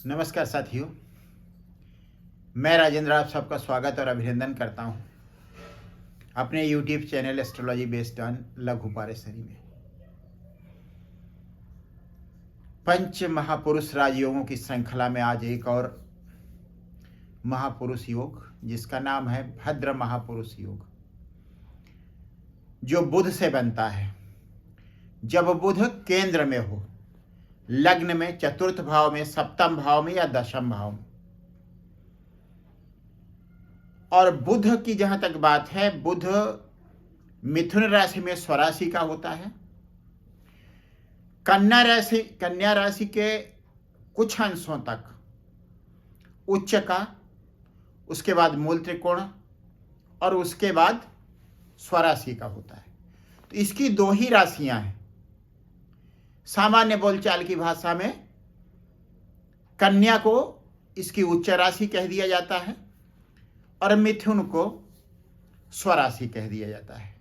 नमस्कार साथियों, मैं राजेंद्र आप सबका स्वागत और अभिनंदन करता हूं अपने YouTube channel astrology based on लघु पारेसरी में। पंच महापुरुष राजयोगों की श्रृंखला में आज एक और महापुरुष योग जिसका नाम है भद्र महापुरुष योग, जो बुध से बनता है। जब बुध केंद्र में हो, लग्न में, चतुर्थ भाव में, सप्तम भाव में या दशम भाव में। और बुध की जहां तक बात है, बुध मिथुन राशि में स्वराशि का होता है। कन्या राशि के कुछ अंशों तक उच्च का, उसके बाद मूल त्रिकोण और उसके बाद स्वराशि का होता है। तो इसकी दो ही राशियां हैं। सामान्य बोलचाल की भाषा में कन्या को इसकी उच्च राशि कह दिया जाता है और मिथुन को स्वराशि कह दिया जाता है।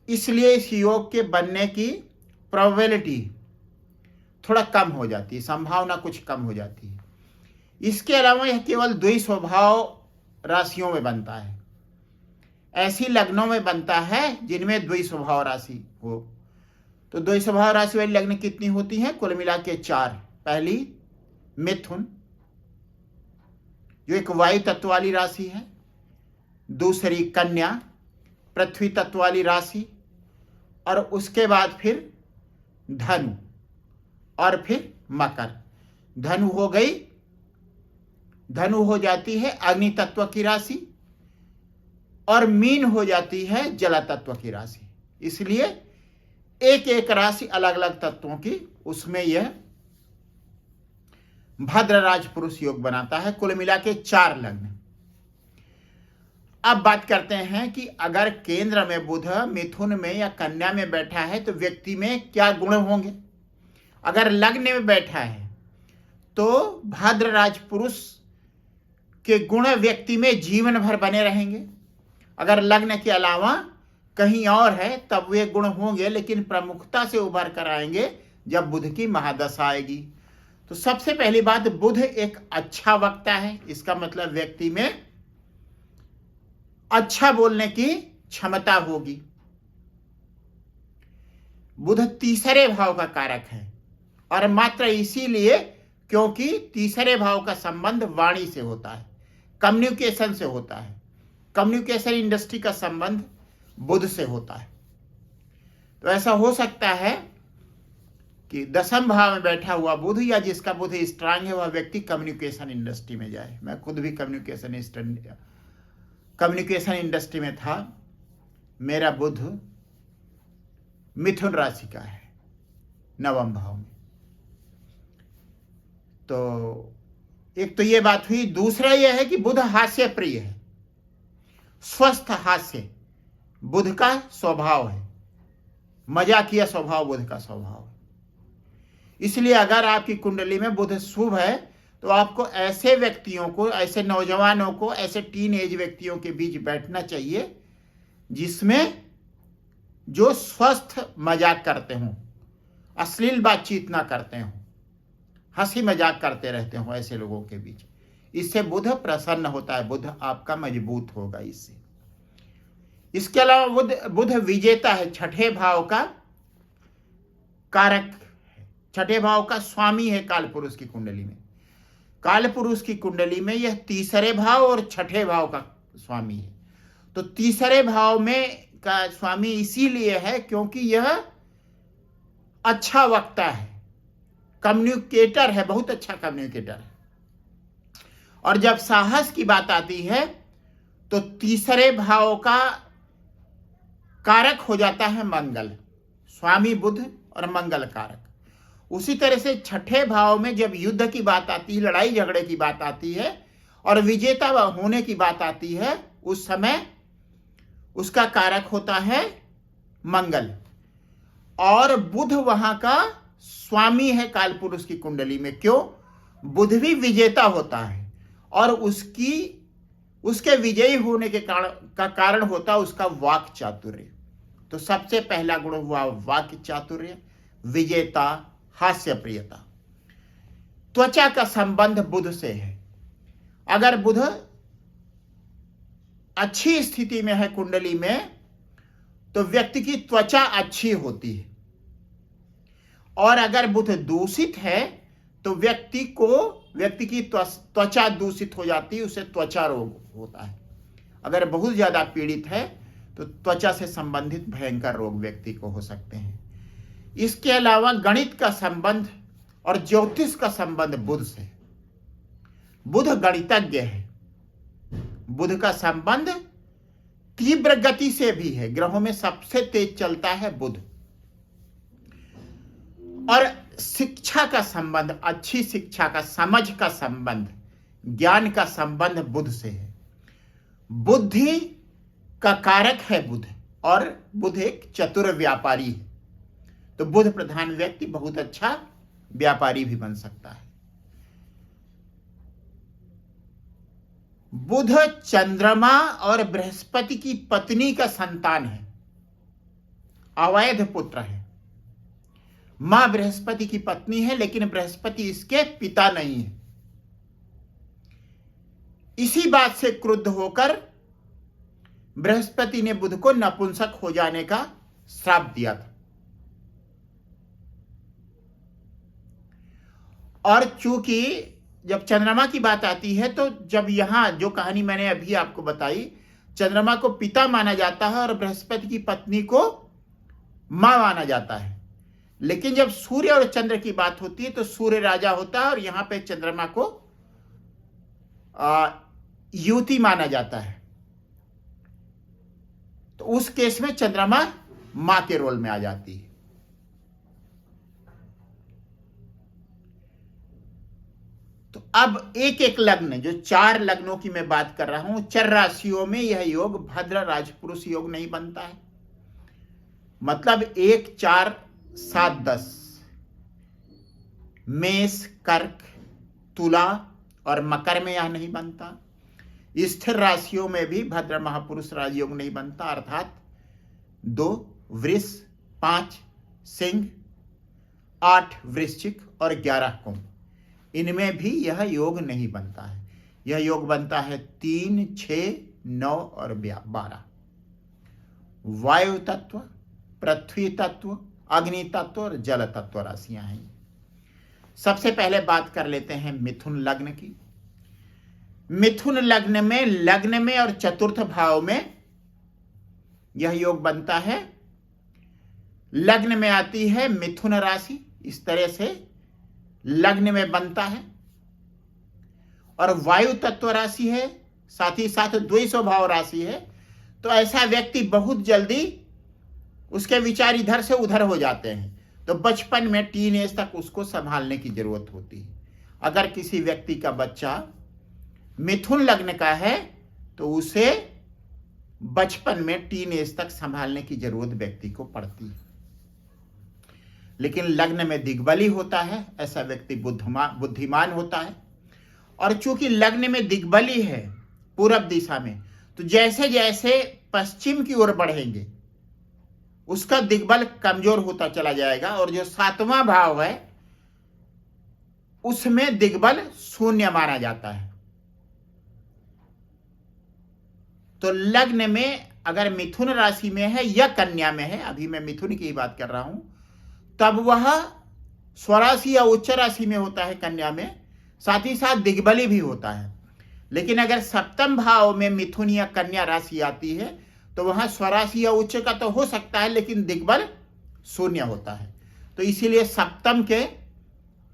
इसलिए इस योग के बनने की प्रोबेबिलिटी थोड़ा कम हो जाती है, संभावना कुछ कम हो जाती है। इसके अलावा यह केवल द्विस्वभाव राशियों में बनता है, ऐसी लग्नों में बनता है जिनमें द्विस्वभाव राशि हो। तो द्विस्वभाव राशि वाली लग्न कितनी होती हैं? कुल मिला के 4। पहली मिथुन, जो एक वायु तत्व वाली राशि है। दूसरी कन्या, पृथ्वी तत्व वाली राशि। और उसके बाद फिर धनु और फिर मकर। धनु हो गई, धनु हो जाती है अग्नि तत्व की राशि और मीन हो जाती है जल तत्व की राशि। इसलिए एक एक राशि अलग अलग तत्वों की, उसमें यह भद्र राजपुरुष योग बनाता है। कुल मिला के 4 लग्न। अब बात करते हैं कि अगर केंद्र में बुध मिथुन में या कन्या में बैठा है तो व्यक्ति में क्या गुण होंगे। अगर लग्न में बैठा है तो भद्र राजपुरुष के गुण व्यक्ति में जीवन भर बने रहेंगे। अगर लग्न के अलावा कहीं और है तब वे गुण होंगे, लेकिन प्रमुखता से उभर कर आएंगे जब बुध की महादशा आएगी। तो सबसे पहली बात, बुध एक अच्छा वक्ता है। इसका मतलब व्यक्ति में अच्छा बोलने की क्षमता होगी। बुध तीसरे भाव का कारक है और मात्र इसीलिए क्योंकि तीसरे भाव का संबंध वाणी से होता है, कम्युनिकेशन से होता है। कम्युनिकेशन इंडस्ट्री का संबंध बुध से होता है। तो ऐसा हो सकता है कि दशम भाव में बैठा हुआ बुध या जिसका बुध स्ट्रांग है वह व्यक्ति कम्युनिकेशन इंडस्ट्री में जाए। मैं खुद भी कम्युनिकेशन इंडस्ट्री में था। मेरा बुध मिथुन राशि का है, नवम भाव में। तो एक तो ये बात हुई। दूसरा यह है कि बुध हास्य प्रिय है, स्वस्थ हास्य बुध का स्वभाव है। मजाकिया स्वभाव बुध का स्वभाव है। इसलिए अगर आपकी कुंडली में बुध शुभ है तो आपको ऐसे व्यक्तियों को, ऐसे नौजवानों को, ऐसे टीन एज व्यक्तियों के बीच बैठना चाहिए जिसमें जो स्वस्थ मजाक करते हों, अश्लील बातचीत ना करते हों, हंसी मजाक करते रहते हों, ऐसे लोगों के बीच। इससे बुध प्रसन्न होता है, बुध आपका मजबूत होगा इससे। इसके अलावा बुध विजेता है, छठे भाव का कारक है, छठे भाव का स्वामी है कालपुरुष की कुंडली में। कालपुरुष की कुंडली में यह तीसरे भाव और छठे भाव का स्वामी है। तो तीसरे भाव में का स्वामी इसीलिए है क्योंकि यह अच्छा वक्ता है, कम्युनिकेटर है, बहुत अच्छा कम्युनिकेटर है। और जब साहस की बात आती है तो तीसरे भाव का कारक हो जाता है मंगल, स्वामी बुध और मंगल कारक। उसी तरह से छठे भाव में जब युद्ध की बात आती है, लड़ाई झगड़े की बात आती है और विजेता होने की बात आती है, उस समय उसका कारक होता है मंगल। और बुध वहां का स्वामी है कालपुरुष की कुंडली में। क्यों? बुध भी विजेता होता है और उसके विजयी होने के कारण होता उसका वाक चातुर्य। तो सबसे पहला गुण हुआ वाक्य चातुर्य, विजेता, हास्य प्रियता। त्वचा का संबंध बुध से है। अगर बुध अच्छी स्थिति में है कुंडली में तो व्यक्ति की त्वचा अच्छी होती है, और अगर बुध दूषित है तो व्यक्ति की त्वचा दूषित हो जाती है, उसे त्वचा रोग होता है। अगर बहुत ज्यादा पीड़ित है तो त्वचा से संबंधित भयंकर रोग व्यक्ति को हो सकते हैं। इसके अलावा गणित का संबंध और ज्योतिष का संबंध बुध से। बुध गणितज्ञ है। बुध का संबंध तीव्र गति से भी है। ग्रहों में सबसे तेज चलता है बुध। और शिक्षा का संबंध, अच्छी शिक्षा का, समझ का संबंध, ज्ञान का संबंध बुध से है। बुद्धि का कारक है बुध, और बुध एक चतुर व्यापारी है। तो बुध प्रधान व्यक्ति बहुत अच्छा व्यापारी भी बन सकता है। बुध चंद्रमा और बृहस्पति की पत्नी का संतान है, अवैध पुत्र है। मां बृहस्पति की पत्नी है, लेकिन बृहस्पति इसके पिता नहीं है। इसी बात से क्रुद्ध होकर बृहस्पति ने बुध को नपुंसक हो जाने का श्राप दिया था। और चूंकि जब चंद्रमा की बात आती है तो जब यहां जो कहानी मैंने अभी आपको बताई, चंद्रमा को पिता माना जाता है और बृहस्पति की पत्नी को मां माना जाता है। लेकिन जब सूर्य और चंद्र की बात होती है तो सूर्य राजा होता है और यहां पे चंद्रमा को युवती माना जाता है। तो उस केस में चंद्रमा मां के रोल में आ जाती है। तो अब एक एक लग्न, जो 4 लग्नों की मैं बात कर रहा हूं, चर राशियों में यह योग भद्र राजपुरुष योग नहीं बनता है। मतलब 1, 4, 7, 10 मेष, कर्क, तुला और मकर में यह नहीं बनता। स्थिर राशियों में भी भद्र महापुरुष राजयोग नहीं बनता, अर्थात 2 वृष, 5 सिंह, 8 वृश्चिक और 11 कुंभ, इनमें भी यह योग नहीं बनता है। यह योग बनता है 3, 6, 9 और 12। वायु तत्व, पृथ्वी तत्व, अग्नि तत्व और जल तत्व राशियां हैं। सबसे पहले बात कर लेते हैं मिथुन लग्न की। मिथुन लग्न में और चतुर्थ भाव में यह योग बनता है। लग्न में आती है मिथुन राशि, इस तरह से लग्न में बनता है, और वायु तत्व राशि है, साथ ही साथ द्विस्वभाव राशि है। तो ऐसा व्यक्ति बहुत जल्दी उसके विचार इधर से उधर हो जाते हैं। तो बचपन में टीन एज तक उसको संभालने की जरूरत होती है। अगर किसी व्यक्ति का बच्चा मिथुन लग्न का है तो उसे बचपन में टीन एज तक संभालने की जरूरत व्यक्ति को पड़ती है। लेकिन लग्न में दिग्बली होता है, ऐसा व्यक्ति बुद्धिमान होता है। और चूंकि लग्न में दिग्बली है पूरब दिशा में, तो जैसे जैसे पश्चिम की ओर बढ़ेंगे उसका दिग्बल कमजोर होता चला जाएगा, और जो 7वां भाव है उसमें दिग्बल शून्य माना जाता है। तो लग्न में अगर मिथुन राशि में है या कन्या में है, अभी मैं मिथुन की ही बात कर रहा हूं, तब वह स्वराशि या उच्च राशि में होता है कन्या में, साथ ही साथ दिग्बली भी होता है। लेकिन अगर सप्तम भाव में मिथुन या कन्या राशि आती है तो वहां स्वराशि या उच्च का तो हो सकता है, लेकिन दिग्बल शून्य होता है। तो इसीलिए सप्तम के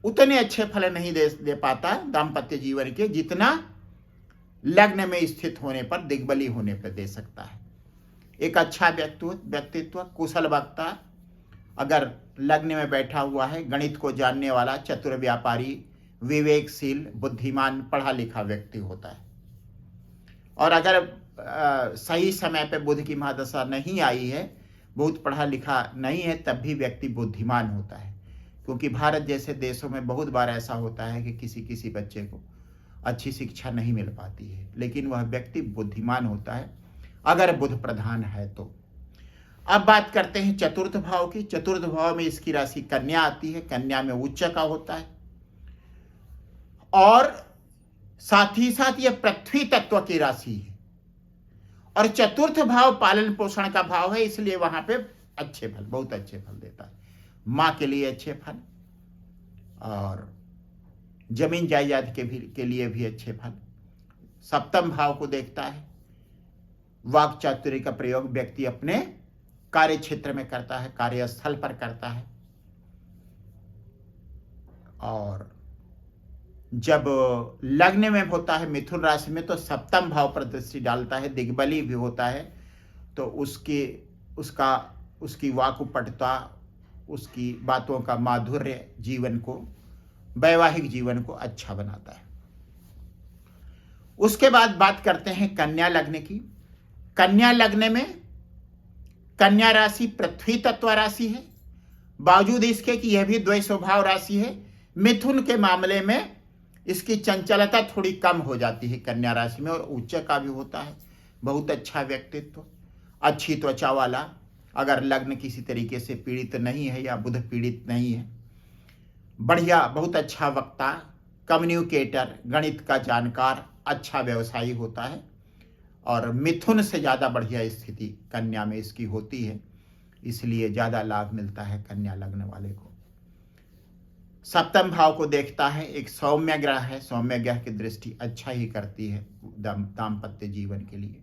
उतने अच्छे फल नहीं दे पाता दाम्पत्य जीवन के, जितना लग्न में स्थित होने पर, दिग्बली होने पर दे सकता है। एक अच्छा व्यक्तित्व, कुशल वक्ता अगर लग्न में बैठा हुआ है, गणित को जानने वाला, चतुर व्यापारी, विवेकशील, बुद्धिमान, पढ़ा लिखा व्यक्ति होता है। और अगर सही समय पे बुध की महादशा नहीं आई है, बहुत पढ़ा लिखा नहीं है, तब भी व्यक्ति बुद्धिमान होता है। क्योंकि भारत जैसे देशों में बहुत बार ऐसा होता है कि किसी बच्चे को अच्छी शिक्षा नहीं मिल पाती है, लेकिन वह व्यक्ति बुद्धिमान होता है अगर बुध प्रधान है तो। अब बात करते हैं चतुर्थ भाव की। चतुर्थ भाव में इसकी राशि कन्या आती है, कन्या में उच्च का होता है। और साथ ही साथ यह पृथ्वी तत्व की राशि है और चतुर्थ भाव पालन पोषण का भाव है, इसलिए वहां पे अच्छे फल, बहुत अच्छे फल देता है। माँ के लिए अच्छे फल और जमीन जायदाद के लिए भी अच्छे फल। सप्तम भाव को देखता है, वाक चातुर्य का प्रयोग व्यक्ति अपने कार्य क्षेत्र में करता है, कार्यस्थल पर करता है। और जब लग्न में होता है मिथुन राशि में तो सप्तम भाव पर दृष्टि डालता है, दिग्बली भी होता है, तो उसकी वाकुपटता, उसकी बातों का माधुर्य जीवन को, वैवाहिक जीवन को अच्छा बनाता है। उसके बाद बात करते हैं कन्या लग्न की। कन्या लग्न में कन्या राशि पृथ्वी तत्व राशि है, बावजूद इसके कि यह भी द्वय स्वभाव राशि है। मिथुन के मामले में इसकी चंचलता थोड़ी कम हो जाती है कन्या राशि में, और उच्च का भी होता है। बहुत अच्छा व्यक्तित्व, अच्छी त्वचा वाला, अगर लग्न किसी तरीके से पीड़ित नहीं है या बुध पीड़ित नहीं है, बढ़िया, बहुत अच्छा वक्ता, कम्युनिकेटर, गणित का जानकार, अच्छा व्यवसायी होता है। और मिथुन से ज़्यादा बढ़िया स्थिति कन्या में इसकी होती है, इसलिए ज़्यादा लाभ मिलता है कन्या लग्न वाले को। सप्तम भाव को देखता है, एक सौम्य ग्रह है, सौम्य ग्रह की दृष्टि अच्छा ही करती है दाम्पत्य जीवन के लिए।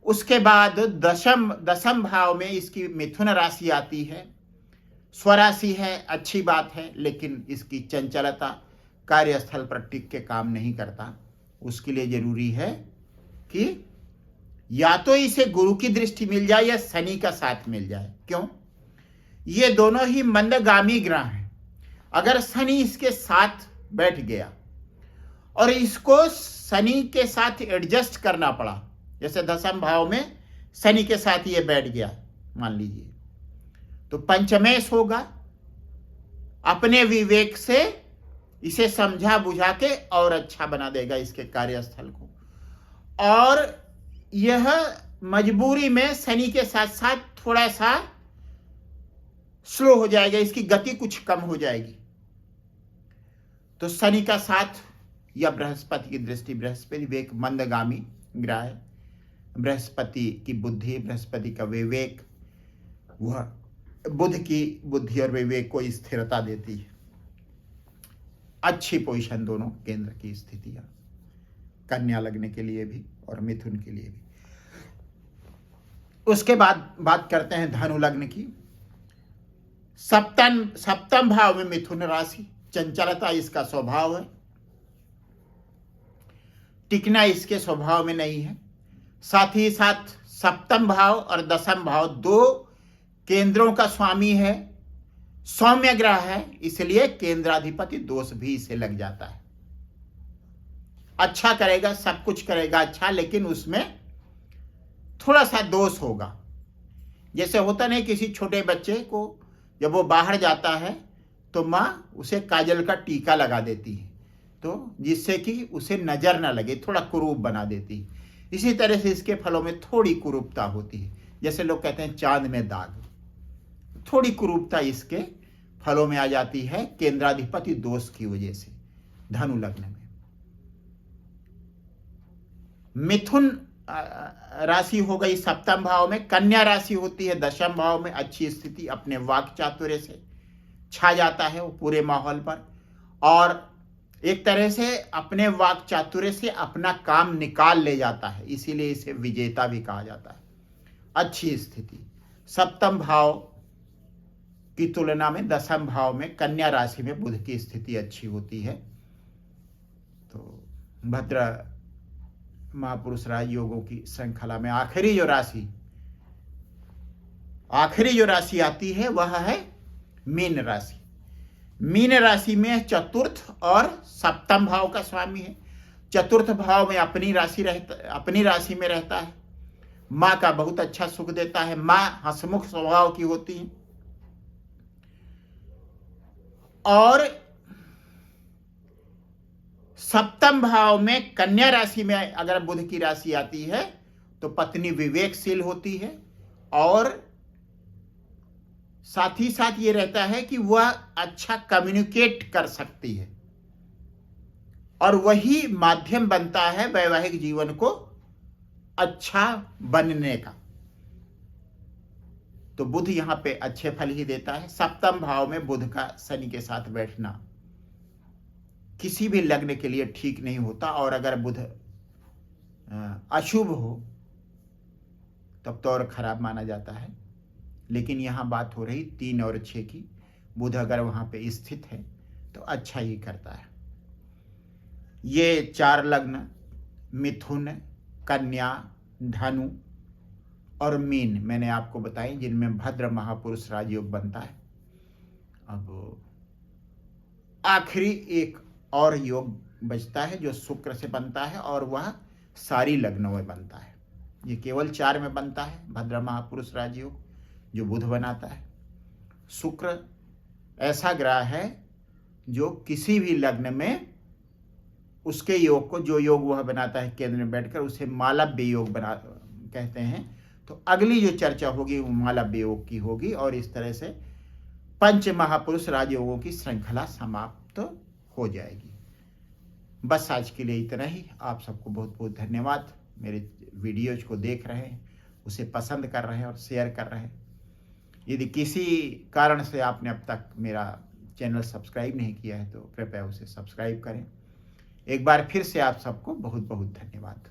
उसके बाद दशम भाव में इसकी मिथुन राशि आती है, स्वराशि है, अच्छी बात है, लेकिन इसकी चंचलता, कार्यस्थल पर टिक के काम नहीं करता। उसके लिए जरूरी है कि या तो इसे गुरु की दृष्टि मिल जाए या शनि का साथ मिल जाए। क्यों? ये दोनों ही मंदगामी ग्रह हैं। अगर शनि इसके साथ बैठ गया और इसको शनि के साथ एडजस्ट करना पड़ा, जैसे दशम भाव में शनि के साथ ये बैठ गया मान लीजिए, तो पंचमेश होगा। अपने विवेक से इसे समझा बुझा के और अच्छा बना देगा इसके कार्यस्थल को। और यह मजबूरी में शनि के साथ साथ थोड़ा सा स्लो हो जाएगा, इसकी गति कुछ कम हो जाएगी। तो शनि का साथ या बृहस्पति की दृष्टि, बृहस्पति भी एक मंदगामी ग्रह है, बृहस्पति की बुद्धि, बृहस्पति का विवेक, वह बुध की बुद्धि और विवेक को स्थिरता देती है। अच्छी पोजीशन दोनों केंद्र की स्थितियां कन्या लग्न के लिए भी और मिथुन के लिए भी। उसके बाद बात करते हैं धनु लग्न की। सप्तम भाव में मिथुन राशि, चंचलता इसका स्वभाव है, टिकना इसके स्वभाव में नहीं है। साथ ही साथ सप्तम भाव और दशम भाव दो केंद्रों का स्वामी है, सौम्य ग्रह है, इसलिए केंद्राधिपति दोष भी इसे लग जाता है। अच्छा करेगा, सब कुछ करेगा अच्छा, लेकिन उसमें थोड़ा सा दोष होगा। जैसे होता नहीं, किसी छोटे बच्चे को जब वो बाहर जाता है तो माँ उसे काजल का टीका लगा देती है, तो जिससे कि उसे नजर ना लगे, थोड़ा कुरूप बना देती है। इसी तरह से इसके फलों में थोड़ी कुरूपता होती है। जैसे लोग कहते हैं चांद में दाग, थोड़ी कुरूपता इसके फलों में आ जाती है केंद्राधिपति दोष की वजह से धनु लग्न में। मिथुन राशि हो गई सप्तम भाव में, कन्या राशि होती है दशम भाव में। अच्छी स्थिति, अपने वाक चातुर्य से छा जाता है वो पूरे माहौल पर, और एक तरह से अपने वाक चातुर्य से अपना काम निकाल ले जाता है, इसीलिए इसे विजेता भी कहा जाता है। अच्छी स्थिति, सप्तम भाव की तुलना में दशम भाव में कन्या राशि में बुध की स्थिति अच्छी होती है। तो भद्र महापुरुष राजयोगों की श्रृंखला में आखिरी जो राशि आती है वह है मीन राशि। मीन राशि में चतुर्थ और सप्तम भाव का स्वामी है। चतुर्थ भाव में अपनी राशि में रहता है, माँ का बहुत अच्छा सुख देता है, माँ हंसमुख स्वभाव की होती है। और सप्तम भाव में कन्या राशि में अगर बुध की राशि आती है तो पत्नी विवेकशील होती है, और साथ ही साथ ये रहता है कि वह अच्छा कम्युनिकेट कर सकती है। और वही माध्यम बनता है वैवाहिक जीवन को अच्छा बनने का। तो बुध यहां पे अच्छे फल ही देता है। सप्तम भाव में बुध का शनि के साथ बैठना किसी भी लग्न के लिए ठीक नहीं होता, और अगर बुध अशुभ हो तब तो और खराब माना जाता है। लेकिन यहां बात हो रही 3 और 6 की। बुध अगर वहां पे स्थित है तो अच्छा ही करता है। ये 4 लग्न मिथुन, कन्या, धनु और मीन मैंने आपको बताई, जिनमें भद्र महापुरुष राजयोग बनता है। अब आखिरी एक और योग बचता है जो शुक्र से बनता है, और वह सारी लग्नों में बनता है। ये केवल 4 में बनता है भद्र महापुरुष राजयोग, जो बुध बनाता है। शुक्र ऐसा ग्रह है जो किसी भी लग्न में उसके योग को, जो योग वह बनाता है केंद्र में बैठकर, उसे मालव्य योग बना कहते हैं। तो अगली जो चर्चा होगी वो मालव्य योग की होगी, और इस तरह से 5 महापुरुष राजयोगों की श्रृंखला समाप्त हो जाएगी। बस आज के लिए इतना ही। आप सबको बहुत बहुत धन्यवाद। मेरे वीडियोज को देख रहे हैं, उसे पसंद कर रहे हैं और शेयर कर रहे हैं। यदि किसी कारण से आपने अब तक मेरा चैनल सब्सक्राइब नहीं किया है तो कृपया उसे सब्सक्राइब करें। एक बार फिर से आप सबको बहुत बहुत धन्यवाद।